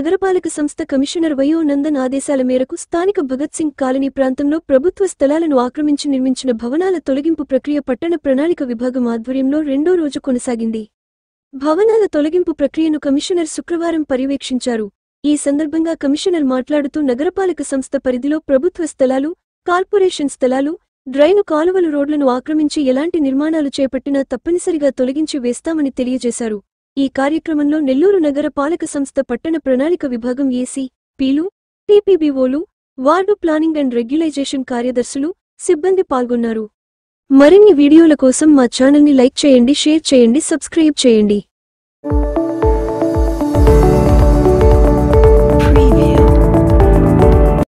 నగరపాలక సంస్థ కమిషనర్ వైఓ నందన్ ఆదేశాల మేరకు స్థానిక భగత్ సింగ్ కాలనీ ప్రాంతంలో ప్రభుత్వ స్థలాలను ఆక్రమించి నిర్మించిన భవనాల తొలగింపు ప్రక్రియ పట్టణ ప్రణాళిక విభాగం ఆధ్వర్యంలో రెండో రోజు కొనసాగింది. భవనాల తొలగింపు ప్రక్రియను కమిషనర్ శుక్రవారం పర్యవేక్షించారు. ఈ సందర్భంగా కమిషనర్ మాట్లాడుతూ నగరపాలక సంస్థ పరిధిలో ప్రభుత్వ స్థలాలు, కార్పొరేషన్ స్థలాలు, డ్రైను కాలువలు రోడ్లను ఆక్రమించి ఎలాంటి నిర్మాణాలు చేపట్టినా తప్పనిసరిగా తొలగించి వేస్తామని తెలియజేశారు. ఈ కార్యక్రమంలో నెల్లూరు నగర పాలక సంస్థ పట్టణ ప్రణాళిక విభాగం ఏసీ, పీలు, టీపీబీఓలు, వార్డు ప్లానింగ్ అండ్ రెగ్యులైజేషన్ కార్యదర్శులు, సిబ్బంది పాల్గొన్నారు. మరిన్ని వీడియోల కోసం మా ఛానల్ని లైక్ చేయండి, షేర్ చేయండి, సబ్స్క్రైబ్ చేయండి.